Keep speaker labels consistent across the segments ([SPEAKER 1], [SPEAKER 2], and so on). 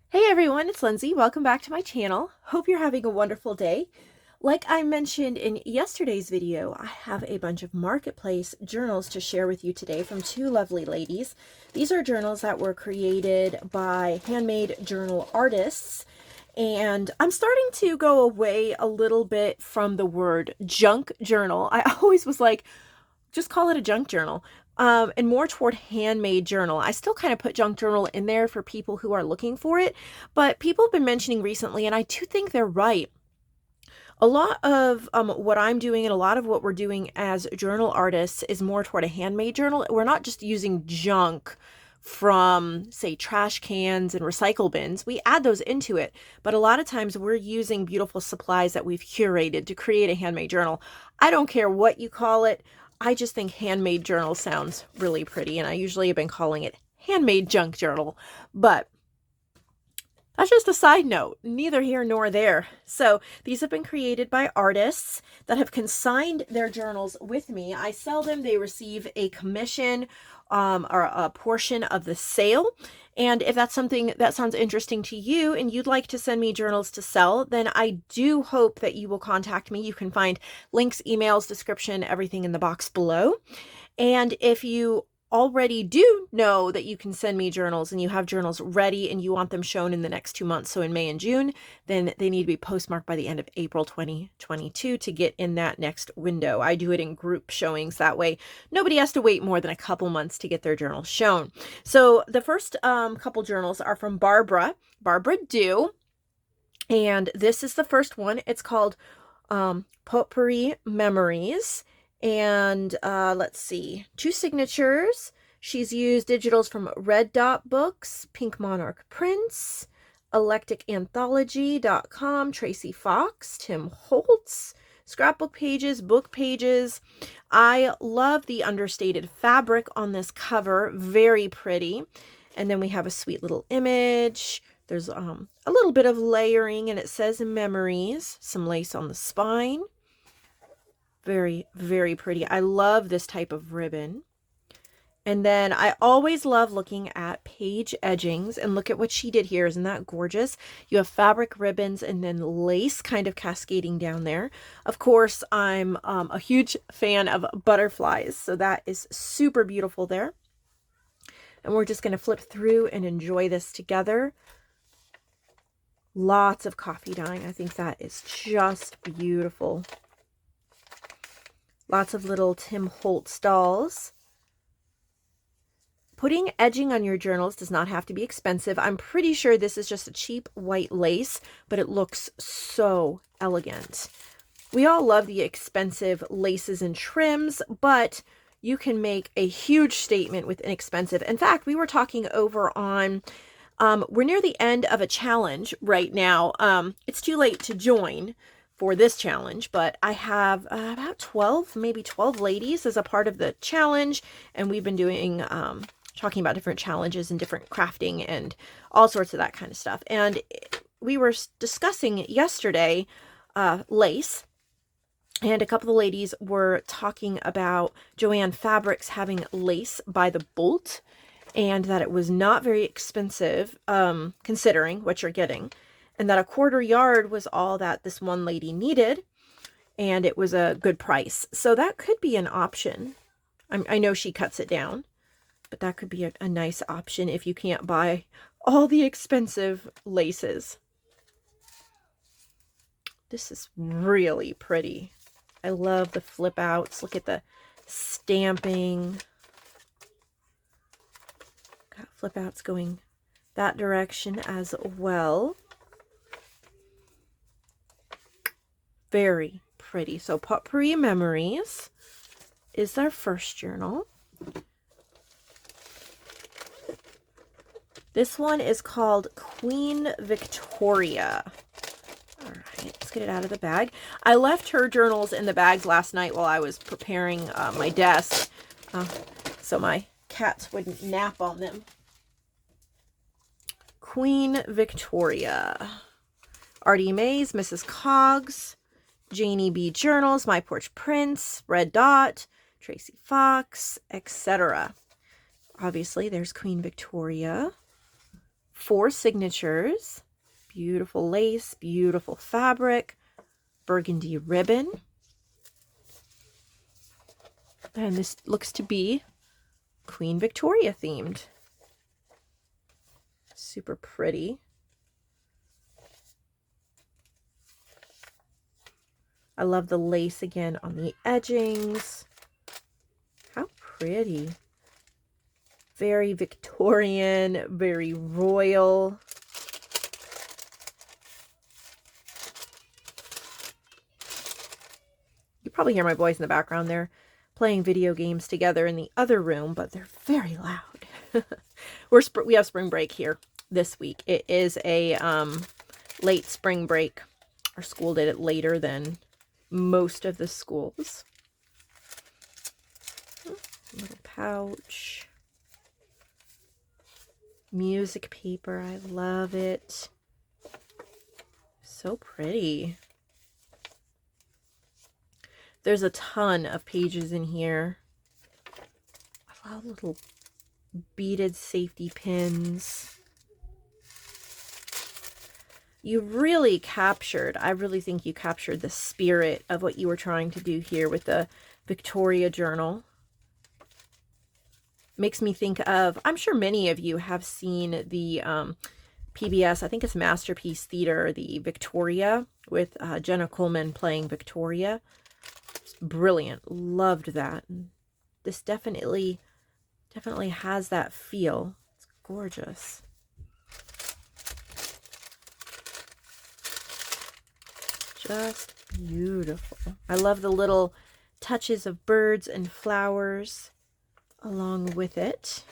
[SPEAKER 1] Hey everyone, it's Lindsay. Welcome back to my channel. Hope you're having a wonderful day. Like I mentioned in yesterday's video, I have a bunch of marketplace journals to share with you today from two lovely ladies. These are journals that were created by handmade journal artists. And I'm starting to go away a little bit from the word junk journal. I always was like, just call it a junk journal. And more toward handmade journal. I still kind of put junk journal in there for people who are looking for it, but people have been mentioning recently, and I do think they're right. A lot of what I'm doing and a lot of what we're doing as journal artists is more toward a handmade journal. We're not just using junk from, say, trash cans and recycle bins. We add those into it, but a lot of times we're using beautiful supplies that we've curated to create a handmade journal. I don't care what you call it. I just think handmade journal sounds really pretty, and I usually have been calling it handmade junk journal, but that's just a side note, neither here nor there. So these have been created by artists that have consigned their journals with me. I sell them, they receive a commission or a portion of the sale. And if that's something that sounds interesting to you and you'd like to send me journals to sell, then I do hope that you will contact me. You can find links, emails, description, everything in the box below. And if you already do know that you can send me journals and you have journals ready and you want them shown in the next 2 months, so in May and June, then they need to be postmarked by the end of April 2022 to get in that next window. I do it in group showings. That way nobody has to wait more than a couple months to get their journal shown. So the first couple journals are from Barbara Dew, and this is the first one. It's called Potpourri Memories. And let's see, 2 signatures. She's used digitals from Red Dot Books, Pink Monarch Prints, ElecticAnthology.com, Tracy Fox, Tim Holtz, scrapbook pages, book pages. I love the understated fabric on this cover, very pretty. And then we have a sweet little image. There's a little bit of layering, and it says memories, some lace on the spine. Very, very pretty. I love this type of ribbon. And then I always love looking at page edgings, and look at what she did here. Isn't that gorgeous? You have fabric ribbons and then lace kind of cascading down there. Of course, I'm a huge fan of butterflies, so that is super beautiful there. And we're just going to flip through and enjoy this together. Lots of coffee dyeing. I think that is just beautiful. Lots of little Tim Holtz dolls. Putting edging on your journals does not have to be expensive. I'm pretty sure this is just a cheap white lace, but it looks so elegant. We all love the expensive laces and trims, but you can make a huge statement with inexpensive. In fact, we were talking over on, we're near the end of a challenge right now. It's too late to join for this challenge, but I have about 12, maybe 12 ladies as a part of the challenge, and we've been doing talking about different challenges and different crafting and all sorts of that kind of stuff. And we were discussing yesterday lace, and a couple of ladies were talking about Joann Fabrics having lace by the bolt, and that it was not very expensive considering what you're getting, and that a 1/4 yard was all that this one lady needed, and it was a good price. So that could be an option. I know she cuts it down, but that could be a nice option if you can't buy all the expensive laces. This is really pretty. I love the flip outs. Look at the stamping. Got flip outs going that direction as well. Very pretty. So Potpourri Memories is our first journal. This one is called Queen Victoria. All right, let's get it out of the bag. I left her journals in the bags last night while I was preparing my desk, so my cats wouldn't nap on them. Queen Victoria. Artie Mays, Mrs. Coggs, Janie B. Journals, My Porch Prints, Red Dot, Tracy Fox, etc. Obviously, there's Queen Victoria. 4 signatures. Beautiful lace, beautiful fabric, burgundy ribbon. And this looks to be Queen Victoria themed. Super pretty. I love the lace again on the edgings. How pretty. Very Victorian, very royal. You probably hear my boys in the background. They're playing video games together in the other room, but they're very loud. We have spring break here this week. It is a late spring break. Our school did it later than most of the schools. Little pouch. Music paper. I love it. So pretty. There's a ton of pages in here. I love little beaded safety pins. You really captured, I really think you captured the spirit of what you were trying to do here with the Victoria journal. Makes me think of, I'm sure many of you have seen the PBS, I think it's Masterpiece Theater, the Victoria with Jenna Coleman playing Victoria. It's brilliant. Loved that. This definitely has that feel. It's gorgeous. Just beautiful. I love the little touches of birds and flowers along with it.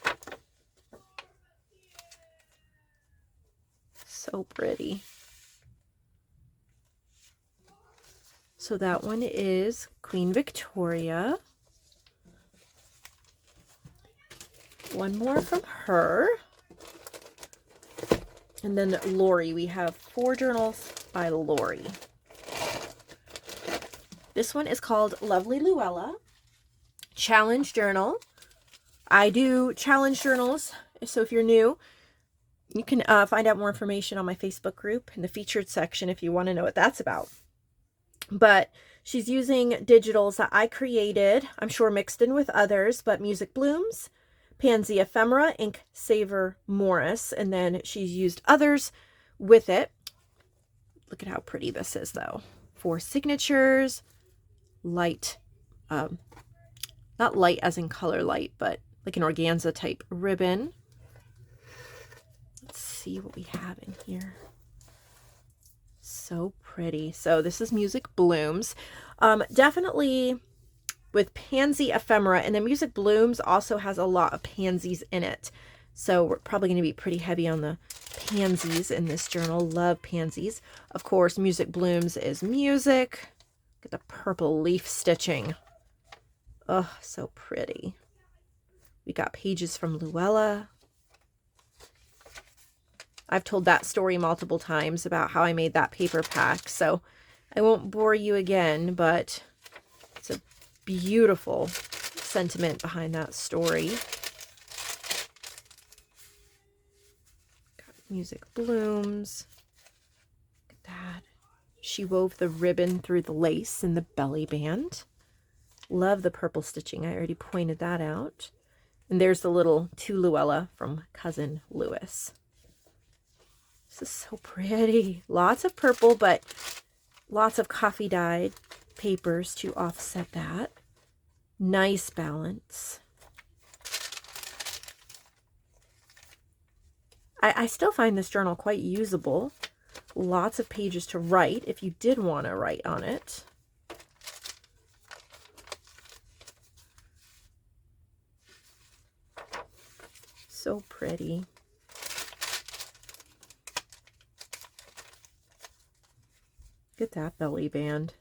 [SPEAKER 1] So pretty. So that one is Queen Victoria. One more from her. And then Lori. We have 4 journals by Lori. This one is called Lovely Luella Challenge Journal. I do challenge journals, so if you're new, you can find out more information on my Facebook group in the featured section if you want to know what that's about. But she's using digitals that I created, I'm sure mixed in with others, but Music Blooms, Pansy Ephemera, Ink Saver Morris, and then she's used others with it. Look at how pretty this is, though. 4 signatures, light, not light as in color light, but like an organza type ribbon. Let's see what we have in here. So pretty. So this is Music Blooms. Definitely with Pansy Ephemera, and the Music Blooms also has a lot of pansies in it. So we're probably going to be pretty heavy on the pansies in this journal. Love pansies. Of course, Music Blooms is music. Get the purple leaf stitching. Oh, so pretty. We got pages from Luella. I've told that story multiple times about how I made that paper pack, so I won't bore you again, but it's a beautiful sentiment behind that story. Got Music Blooms. Look at that. She wove the ribbon through the lace in the belly band. Love the purple stitching. I already pointed that out. And there's the little To Luella from Cousin Lewis. This is so pretty. Lots of purple, but lots of coffee dyed papers to offset that. Nice balance. I still find this journal quite usable. Lots of pages to write if you did want to write on it. So pretty. Look at that belly band.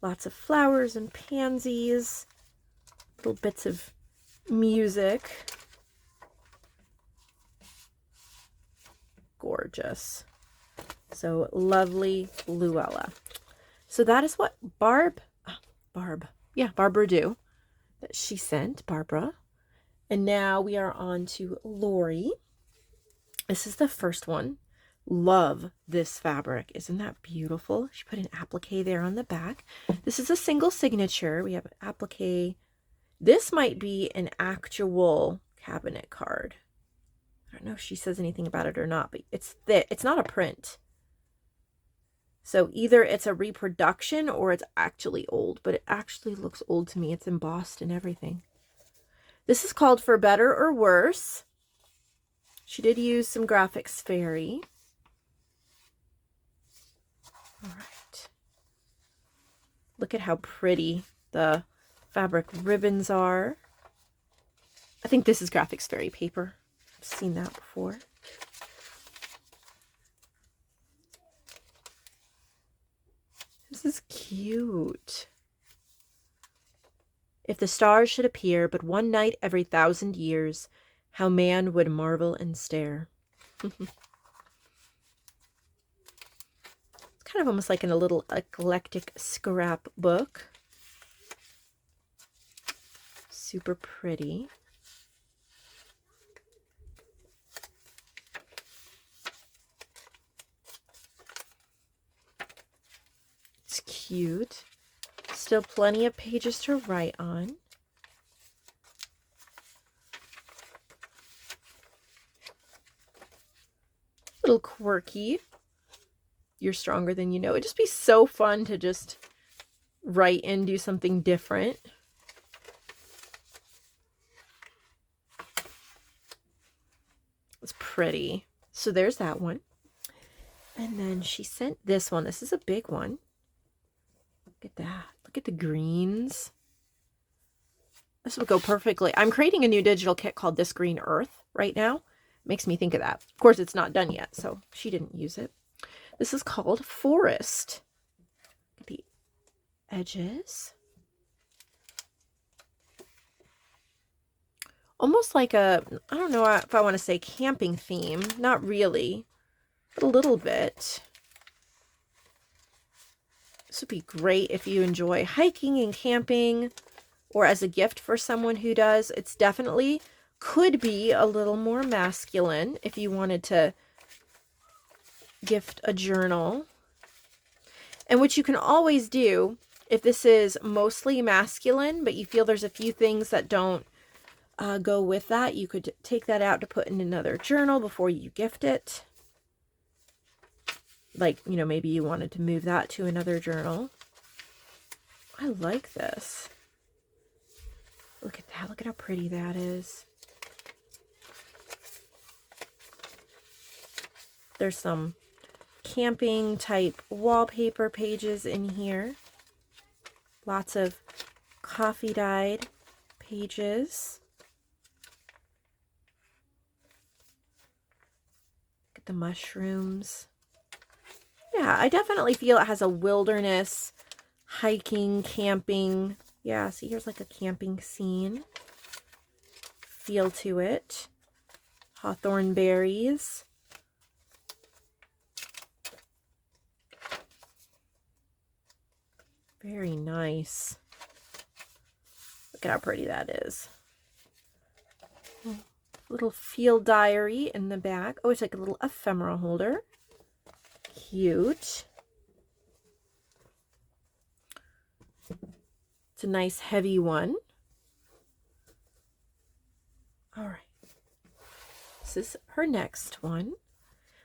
[SPEAKER 1] Lots of flowers and pansies. Little bits of music. Gorgeous. So Lovely Luella. So that is what Barbara Dew that she sent, Barbara. And now we are on to Lori. This is the first one. Love this fabric. Isn't that beautiful? She put an applique there on the back. This is a single signature. We have an applique. This might be an actual cabinet card. I don't know if she says anything about it or not, but it's thick. It's not a print. So either it's a reproduction or it's actually old, but it actually looks old to me. It's embossed and everything. This is called For Better or Worse. She did use some graphics fairy. All right. Look at how pretty the fabric ribbons are. I think this is graphics fairy paper. I've seen that before. This is cute. If the stars should appear but one night every 1,000 years, how man would marvel and stare. It's kind of almost like in a little eclectic scrapbook. Super pretty. It's cute. Still plenty of pages to write on. Little quirky. You're stronger than you know. It'd just be so fun to just write and do something different. It's pretty. So there's that one. And then she sent this one. This is a big one. Look at that. Look at the greens. This would go perfectly. I'm creating a new digital kit called This Green Earth right now. Makes me think of that. Of course, it's not done yet, so she didn't use it. This is called Forest. Look at the edges. Almost like a, I don't know if I want to say camping theme. Not really, but a little bit. This would be great if you enjoy hiking and camping, or as a gift for someone who does. It's definitely could be a little more masculine if you wanted to gift a journal. And what you can always do, if this is mostly masculine, but you feel there's a few things that don't go with that, you could take that out to put in another journal before you gift it. Like, you know, maybe you wanted to move that to another journal. I like this. Look at that. Look at how pretty that is. There's some camping type wallpaper pages in here. Lots of coffee dyed pages. Look at the mushrooms. Yeah, I definitely feel it has a wilderness, hiking, camping. Yeah, see, here's like a camping scene feel to it. Hawthorn berries. Very nice. Look at how pretty that is. Little field diary in the back. Oh, it's like a little ephemera holder. Cute. It's a nice heavy one. All right. This is her next one.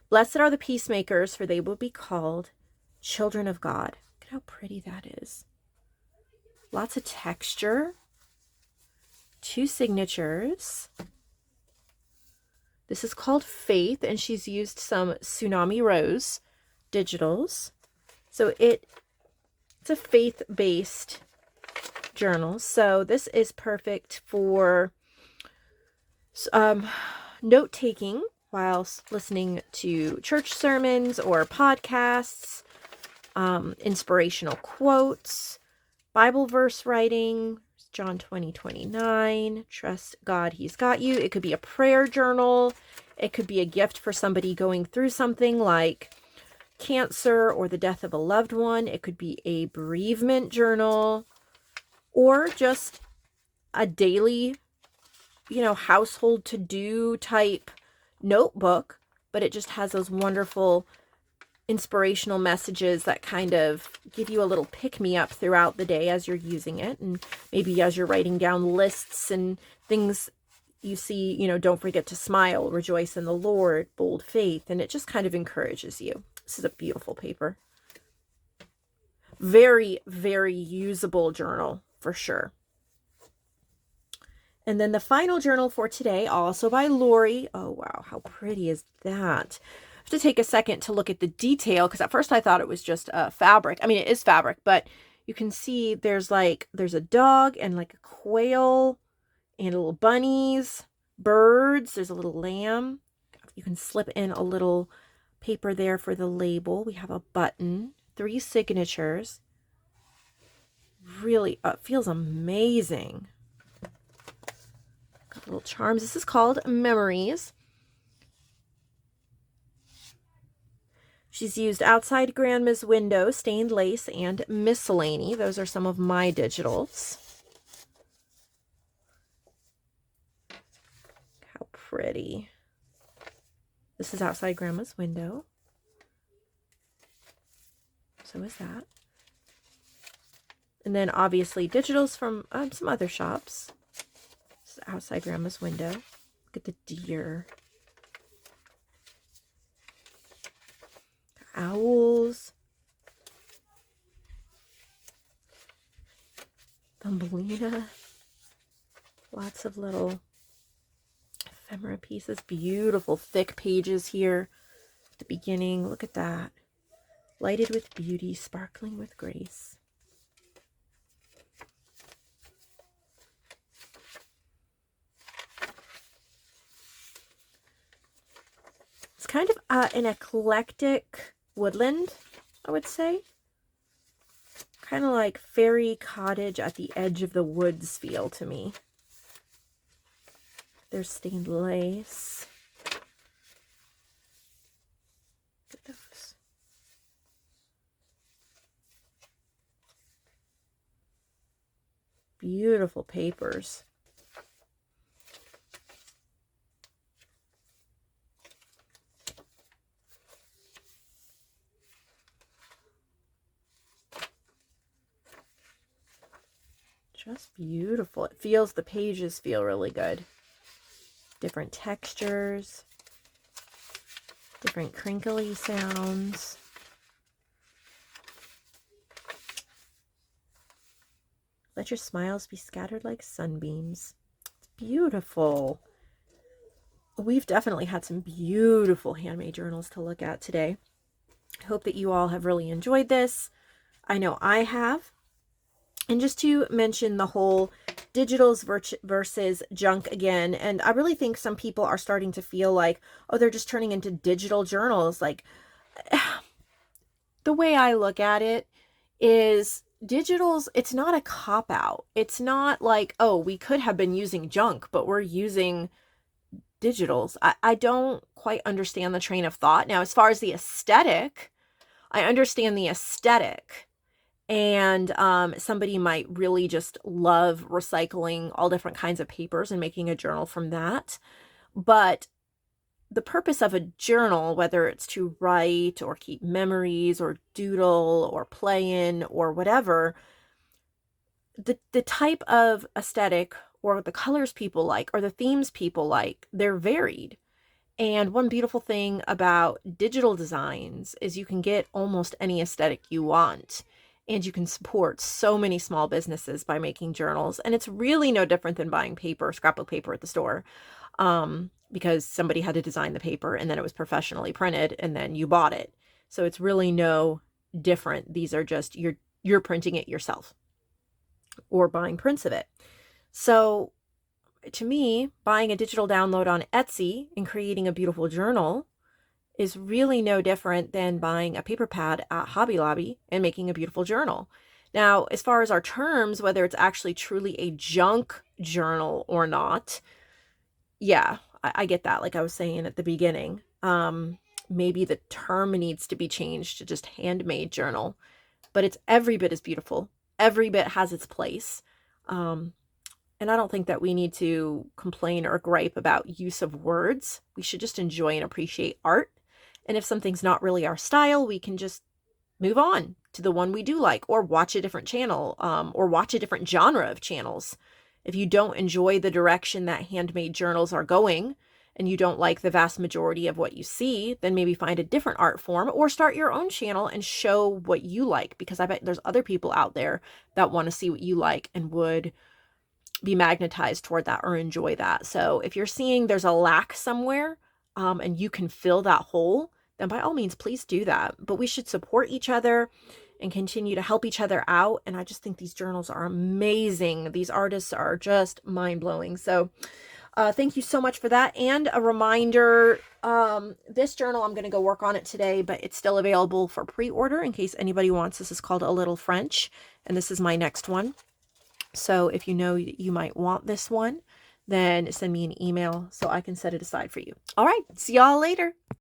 [SPEAKER 1] Blessed are the peacemakers, for they will be called children of God. Look at how pretty that is. Lots of texture. 2 signatures. This is called Faith, and she's used some Tsunami Rose digitals. So it's a faith-based journal. So this is perfect for note-taking whilst listening to church sermons or podcasts, inspirational quotes, Bible verse writing, John 20:29, trust God, He's got you. It could be a prayer journal. It could be a gift for somebody going through something like cancer or the death of a loved one. It could be a bereavement journal, or just a daily household to-do type notebook, but it just has those wonderful inspirational messages that kind of give you a little pick-me-up throughout the day as you're using it. And maybe as you're writing down lists and things you see, don't forget to smile, rejoice in the Lord, bold faith, and it just kind of encourages you. This is a beautiful paper. Very, very usable journal for sure. And then the final journal for today, also by Lori. Oh, wow. How pretty is that? I have to take a second to look at the detail, because at first I thought it was just fabric. I mean, it is fabric, but you can see there's a dog and like a quail and little bunnies, birds. There's a little lamb. You can slip in a little paper there for the label. We have a button, 3 signatures. Really, feels amazing. Got little charms. This is called Memories. She's used outside grandma's window, stained lace, and miscellany. Those are some of my digitals. How pretty. This is outside grandma's window. So is that. And then obviously digitals from some other shops. This is outside grandma's window. Look at the deer. Owls. Thumbelina. Lots of little ephemera pieces. Beautiful thick pages here at the beginning. Look at that. Lighted with beauty, sparkling with grace. It's kind of an eclectic woodland, I would say. Kind of like fairy cottage at the edge of the woods feel to me. There's stained lace. Look at those. Beautiful papers. Just beautiful. It feels, the pages feel really good. Different textures, different crinkly sounds. Let your smiles be scattered like sunbeams. It's beautiful. We've definitely had some beautiful handmade journals to look at today. I hope that you all have really enjoyed this. I know I have. And just to mention the whole digitals versus junk again, and I really think some people are starting to feel like, oh, they're just turning into digital journals. Like, the way I look at it is digitals, it's not a cop-out. It's not like, oh, we could have been using junk, but we're using digitals. I don't quite understand the train of thought. Now, as far as the aesthetic, I understand the aesthetic. And somebody might really just love recycling all different kinds of papers and making a journal from that. But the purpose of a journal, whether it's to write or keep memories or doodle or play in or whatever, the type of aesthetic or the colors people like or the themes people like, they're varied. And one beautiful thing about digital designs is you can get almost any aesthetic you want. And you can support so many small businesses by making journals. And it's really no different than buying paper, scrapbook paper at the store, because somebody had to design the paper and then it was professionally printed and then you bought it. So it's really no different. These are just, you're printing it yourself or buying prints of it. So to me, buying a digital download on Etsy and creating a beautiful journal is really no different than buying a paper pad at Hobby Lobby and making a beautiful journal. Now, as far as our terms, whether it's actually truly a junk journal or not, yeah, I get that. Like I was saying at the beginning, maybe the term needs to be changed to just handmade journal, but it's every bit as beautiful. Every bit has its place. And I don't think that we need to complain or gripe about use of words. We should just enjoy and appreciate art. And if something's not really our style, we can just move on to the one we do like, or watch a different channel, or watch a different genre of channels. If you don't enjoy the direction that handmade journals are going, and you don't like the vast majority of what you see, then maybe find a different art form or start your own channel and show what you like, because I bet there's other people out there that want to see what you like and would be magnetized toward that or enjoy that. So if you're seeing there's a lack somewhere, and you can fill that hole, then by all means, please do that. But we should support each other and continue to help each other out. And I just think these journals are amazing. These artists are just mind-blowing. So thank you so much for that. And a reminder, this journal, I'm going to go work on it today, but it's still available for pre-order in case anybody wants. This is called A Little French, and this is my next one. So if you know you might want this one, then send me an email so I can set it aside for you. All right, see y'all later.